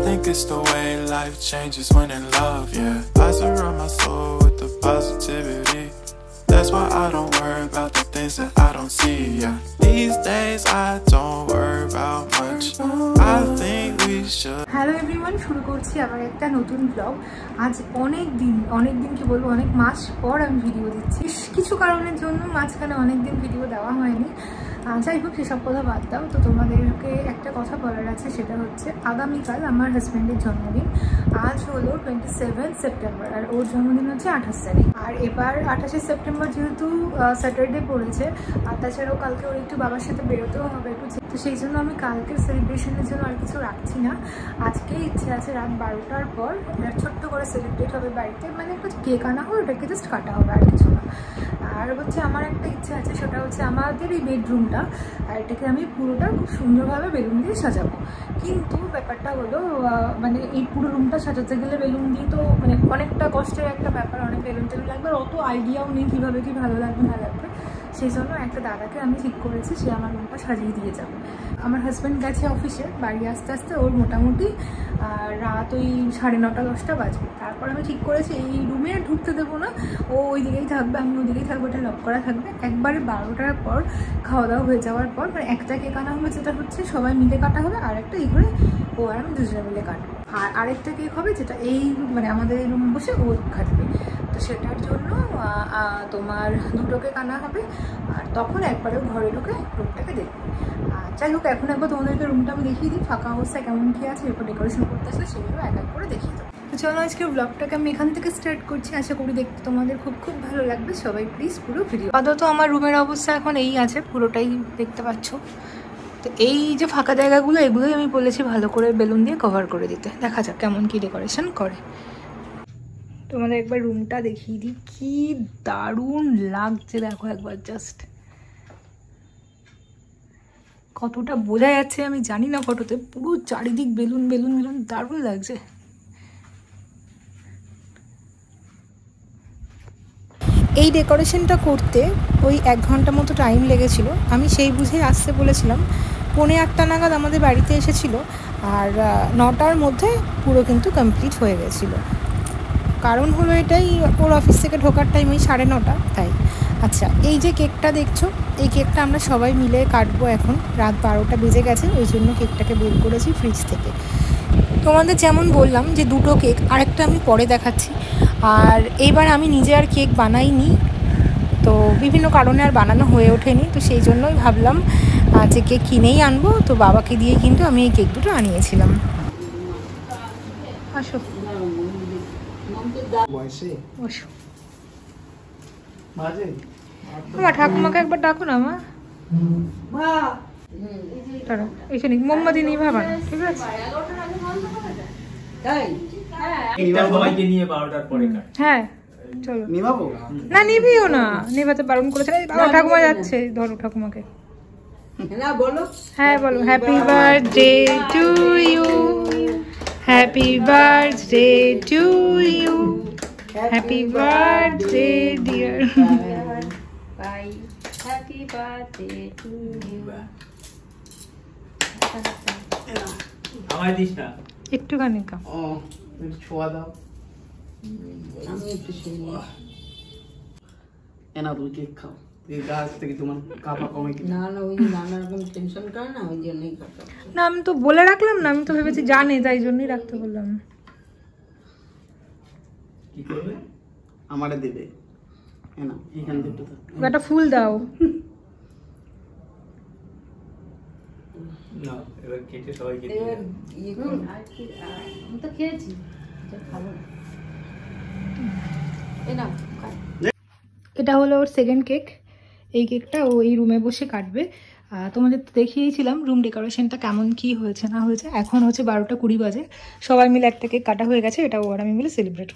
think it's the way life changes when in love, yeah. I surround my soul with the positivity. That's why I don't worry about the things that I don't see, yeah. These days I don't worry about much. I think we should. Hello everyone, শুরু করছি আবার একটা নতুন blog. আজ অনেক দিন কি বলবো, অনেক মাস পর আমি ভিডিও দিচ্ছি। কিছু কারণের জন্য মাঝখানে অনেক দিন ভিডিও দেওয়া হয়নি। যাই হোক, সেসব কথা বাদ দাও। তো তোমাদেরকে একটা কথা বলার আছে, সেটা হচ্ছে আগামীকাল আমার হাজব্যান্ডের জন্মদিন। আজ হলো 27 সেপ্টেম্বর আর ওর জন্মদিন হচ্ছে 28 তারিখ। আর এবার 28 সেপ্টেম্বর যেহেতু স্যাটারডে পড়েছে, আর তাছাড়াও কালকে ওর একটু বাবার সাথে বেরোতেও হবে একটু, তো সেই জন্য আমি কালকের সেলিব্রেশনের জন্য আর কিছু রাখছি না। আজকে ইচ্ছে আছে রাত 12টার পর ছোট্ট করে সেলিব্রেট হবে বাড়িতে, মানে একটা কেক আনা হবে, ওটাকে জাস্ট কাটা হবে, আর কিছু না। আর হচ্ছে আমার একটা ইচ্ছে আছে, সেটা হচ্ছে আমাদের এই বেডরুমটা, আর এটাকে আমি পুরোটা খুব সুন্দরভাবে বেলুন দিয়ে সাজাবো। কিন্তু ব্যাপারটা হলো, মানে এই পুরো রুমটা সাজাতে গেলে বেলুন দিয়ে তো মানে অনেকটা কষ্টের একটা ব্যাপার, অনেক বেলুন টেলুন লাগবে, আর অত আইডিয়াও নেই কীভাবে কি ভালো লাগবে না লাগবে। সেই জন্য একটা দাদাকে আমি ঠিক করেছি, সে আমার রুমটা সাজিয়ে দিয়ে যাবে। আমার হাজব্যান্ড গেছে অফিসে, বাড়ি আসতে আসতে ওর মোটামুটি রাত ওই 9:30 10টা বাজবে। তারপর আমি ঠিক করেছি এই রুমে আর ঢুকতে দেবো না, ও ওই দিকেই থাকবে, আমি ওই দিকেই থাকবো, এটা লক করা থাকবে। একবারে 12টার পর খাওয়া দাওয়া হয়ে যাওয়ার পর মানে একটা কেক আনা হবে, যেটা হচ্ছে সবাই মিলে কাটা হবে, আর একটা এই করে ও আর আমি দুজনে মিলে কাটবো। আর আরেকটা কেক হবে যেটা এই মানে আমাদের এই রুমে বসে ও কাটবে। তো সেটার জন্য তোমার 2টো কেক আনা হবে, আর তখন একবারে ঘরে ঢুকে রুমটাকে দেখবে। যাই হোক, এখন একবার তোমাদেরকে রুমটা আমি দেখিয়ে দিই ফাঁকা অবস্থায় কেমন কী আছে, এরপর ডেকোরেশন করতে আসলে সেগুলো এক এক করে দেখিয়ে দেবো। তো চলো আজকের ব্লগটাকে আমি এখান থেকে স্টার্ট করছি, আশা করি দেখতে তোমাদের খুব খুব ভালো লাগবে। সবাই প্লিজ পুরো ভিডিও। আপাতত আমার রুমের অবস্থা এখন এই আছে, পুরোটাই দেখতে পাচ্ছ। তো এই যে ফাঁকা জায়গাগুলো, এগুলোই আমি বলেছি ভালো করে বেলুন দিয়ে কভার করে দিতে। দেখা যাক কেমন কি ডেকোরেশন করে। তোমাদের একবার রুমটা দেখিয়ে দিই, কি দারুণ লাগছে দেখো একবার, জাস্ট কতটা বোঝা যাচ্ছে আমি জানি না ফটোতে, পুরো চারিদিক বেলুন বেলুন বেলুন, দারুণ লাগছে। এই ডেকোরেশনটা করতে ওই 1 ঘন্টা মতো টাইম লেগেছিল। আমি সেই বুঝেই আসতে বলেছিলাম। 8:45 নাগাদ আমাদের বাড়িতে এসেছিল, আর 9টার মধ্যে পুরো কিন্তু কমপ্লিট হয়ে গেছিলো। কারণ হলো এটাই, ওর অফিস থেকে ঢোকার টাইম ওই 9:30, তাই। আচ্ছা, এই যে কেকটা দেখছো, এই কেকটা আমরা সবাই মিলে কাটবো। এখন রাত 12টা বেজে গেছে, ওই জন্য কেকটাকে বের করেছি ফ্রিজ থেকে। তোমাদের যেমন বললাম যে 2টো কেক, আরেকটা আমি পরে দেখাচ্ছি। আর এইবার আমি নিজে আর কেক বানাইনি, তো বিভিন্ন কারণে আর বানানো হয়ে ওঠেনি, তো সেই জন্যই ভাবলাম যে কেক কিনেই আনবো। তো বাবাকে দিয়ে কিন্তু আমি এই কেক দুটো আনিয়েছিলাম। আসো আমার ঠাকুমাকে একবার ডাকো না মা, এসে নি মোমবাতি নিয়ে ভাবা, ঠিক আছে? হ্যাঁ চলো। না নিভিও না, নেভাতে বারণ করেছে। আমার ঠাকুমা যাচ্ছে, ধরো ঠাকুমাকে। হ্যাঁ বলো, happy birthday to you, happy birthday to you, happy birthday dear, happy birthday to you. আমায় দিস না একটুখানি, কা ও ছোঁয়া দাও, আমি একটু শুনি। এনা তুই কেক খাও, এই গাছ থেকে তোমার কাপা কমে কি না? না ওই নানা রকম টেনশন করে না, ওই জন্যই কাটা। না আমি তো বলে রাখলাম না, আমি তো ভেবেছি জানে, তাই জন্যই রাখতে বললাম। কি করবে? আমারে দেবে এনা, এখান থেকে একটা ফুল দাও না, এবার কেটে সবাই কেটে এবার ইয়ে করুন। আর কি আমি তো খেয়েছি, এটা খাবো না। এনা এটা হলো ওর সেকেন্ড কেক। এই কেকটা ও এই রুমে বসে কাটবে। তোমাদের তো দেখিয়েছিলাম রুম ডেকোরেশনটা কেমন কি হয়েছে না হয়েছে। এখন হচ্ছে 12টা 20 বাজে, সবাই মিলে একটা কেক কাটা হয়ে গেছে, এটা ও আর আমি মিলে সেলিব্রেট।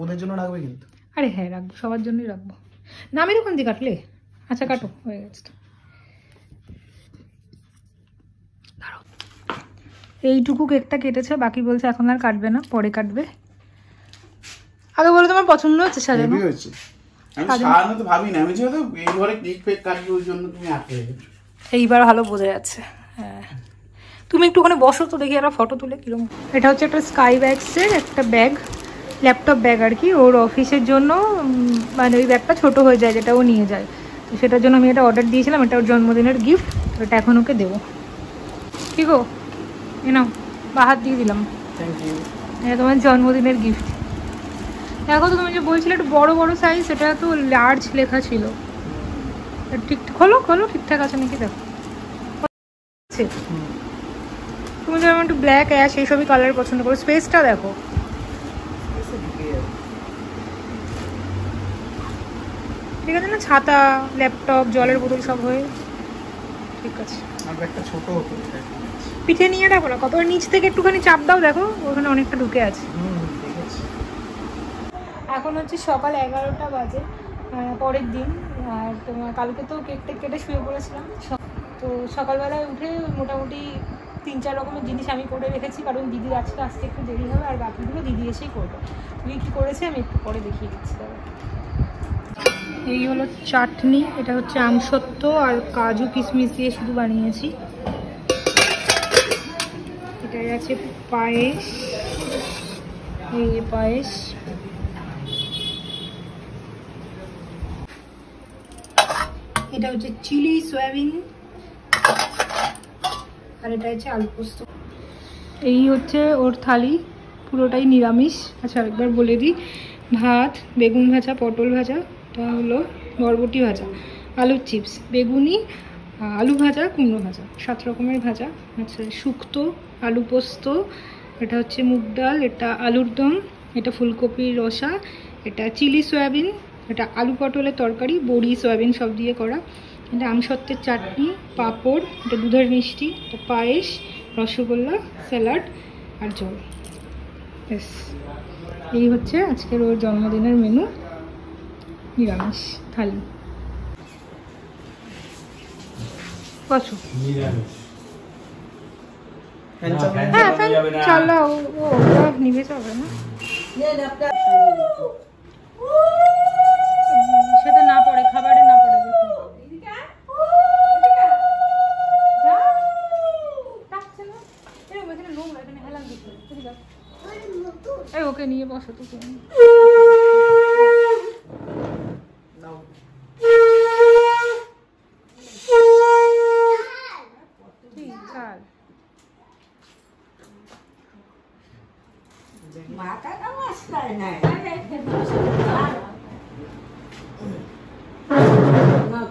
ওদের জন্য রাখবে কিন্তু? আরে হ্যাঁ রাখবো, সবার জন্যই রাখবো। নামের ওখান দিয়ে কাটলে? আচ্ছা কাটো, হয়ে গেছে। এইটুকু কেকটা কেটেছে, বাকি বলছে এখন আর কাটবে না, পরে কাটবে। আগে বলো তোমার পছন্দ হচ্ছে সাজানো? আমি সাজানো তো ভাবি না, আমি যেহেতু এই ঘরে কেক ফেক কাটবো ওই জন্য তুমি আটকে গেছো। এইবার ভালো বোঝা যাচ্ছে। হ্যাঁ তুমি একটুখানি বসো তো দেখি একটা ফটো তুলে কিরকম। এটা হচ্ছে একটা স্কাই ব্যাগসের একটা ব্যাগ, ল্যাপটপ ব্যাগ আর কি। ওর অফিসের জন্য মানে ওই ব্যাগটা ছোট হয়ে যায় যেটা ও নিয়ে যায়, তো সেটার জন্য আমি এটা অর্ডার দিয়েছিলাম। এটা ওর জন্মদিনের গিফট, এটা এখন ওকে দেবো। কি গো, এ নাও, বাহাত দিয়ে দিলাম। Thank you. এটা তোমার জন্মদিনের গিফট। দেখো তো তুমি যে বলছিলে একটু বড় বড় সাইজ, এটা তো লার্জ লেখা ছিল। ঠিক খোলো খোলো, ঠিকঠাক আছে নাকি দেখো। তুমি যেমন একটু ব্ল্যাক অ্যাশ এইসবই কালার পছন্দ করো। স্পেসটা দেখো, ঠিক আছে না? ছাতা, ল্যাপটপ, জলের বোতল সব হয়ে ঠিক আছে। পিঠে নিয়ে রাখো না, কত নিচ থেকে একটুখানি চাপ দাও, দেখো ওখানে অনেকটা ঢুকে আছে। এখন হচ্ছে সকাল 11টা বাজে, পরের দিন। আর তোমার কালকে তো কেক টেক কেটে শুয়ে পড়েছিলাম। তো সকালবেলায় উঠে মোটামুটি 3-4 রকমের জিনিস আমি করে রেখেছি, কারণ দিদির আজকে আসতে একটু দেরি হবে, আর বাকিগুলো দিদি এসেই করবে। তুমি কী করেছে আমি একটু পরে দেখিয়ে দিচ্ছি। দাদা এই হলো চাটনি, এটা হচ্ছে আমসত্ত্ব আর কাজু কিশমিশ দিয়ে শুধু বানিয়েছি। এটাই আছে পায়েস, এই পায়েস। এটা হচ্ছে চিলি সয়াবিন, আর এটা হচ্ছে আলু পোস্ত। এই হচ্ছে ওর থালি, পুরোটাই নিরামিষ। আচ্ছা একবার বলে দিই, ভাত, বেগুন ভাজা, পটল ভাজা, এটা হলো বরবটি ভাজা, আলুর চিপস, বেগুনি, আলু ভাজা, কুমড়ো ভাজা, 7 রকমের ভাজা। আচ্ছা শুক্তো, আলু পোস্ত, এটা হচ্ছে মুগ ডাল, এটা আলুর দম, এটা ফুলকপির রসা, এটা চিলি সয়াবিন, এটা আলু পটলের তরকারি, বড়ি সয়াবিন সব দিয়ে করা, এটা আমসত্ত্বের চাটনি, পাঁপড়, এটা দুধের মিষ্টি, এটা পায়েস, রসগোল্লা, স্যালাড আর জল। ব্যাস, এই হচ্ছে আজকের ওর জন্মদিনের মেনু, নিরামিষ থালি। বসো। হ্যাঁ ফ্যান চালাও, ওটা নিভে যাবে না, সেটা না পড়ে, খাবারে না পড়ে। দেখুন ওকে নিয়ে বসো তো তুমি।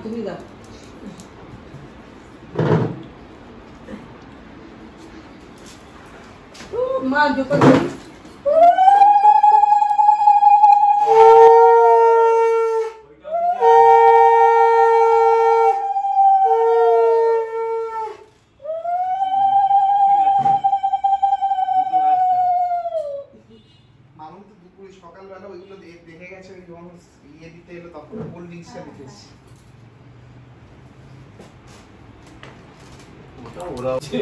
তুমি দাও। মা যখন সকালবেলা ওইগুলো দেখে গেছে, যখন ইয়ে দিতে এলো তখন কোল্ড ড্রিঙ্কসটা দিতেছি। ওরা আছে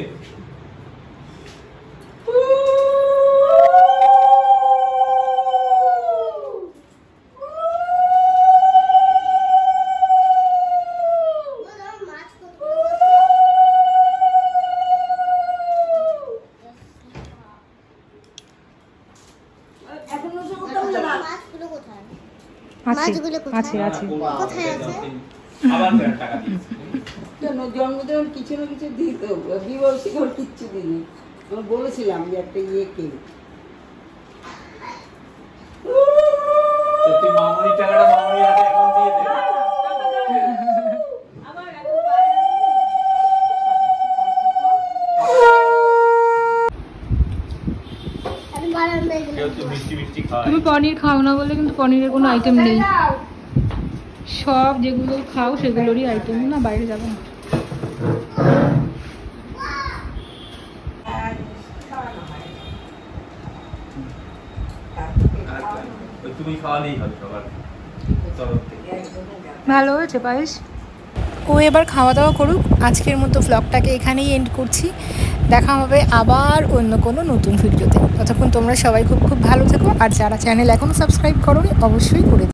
আছে কোথায় আছে? জন্মদিন কিছু না কিছু দিত, বিবাহ শিখর কিচ্ছু দিনি। আমি বলেছিলাম যে একটা ইয়ে কিনে। মামুনি টাকাটা মামুনি হাতে এখন দিয়ে দে। তুমি পনির খাও না বলে কিন্তু পনিরের কোনো আইটেম নেই, সব যেগুলো খাও সেগুলোরই আইটেম। না বাইরে যাবো না। তুমি খাওয়ালেই হবে সবার তরফ থেকে। ভালো হয়েছে পায়েস। ও এবার খাওয়া দাওয়া করুক, আজকের মতো ভ্লগটাকে এখানেই এন্ড করছি। দেখা হবে আবার অন্য কোনো নতুন ভিডিওতে। ততক্ষণ তোমরা সবাই খুব খুব ভালো থেকো, আর যারা চ্যানেল এখনও সাবস্ক্রাইব করোনি অবশ্যই করে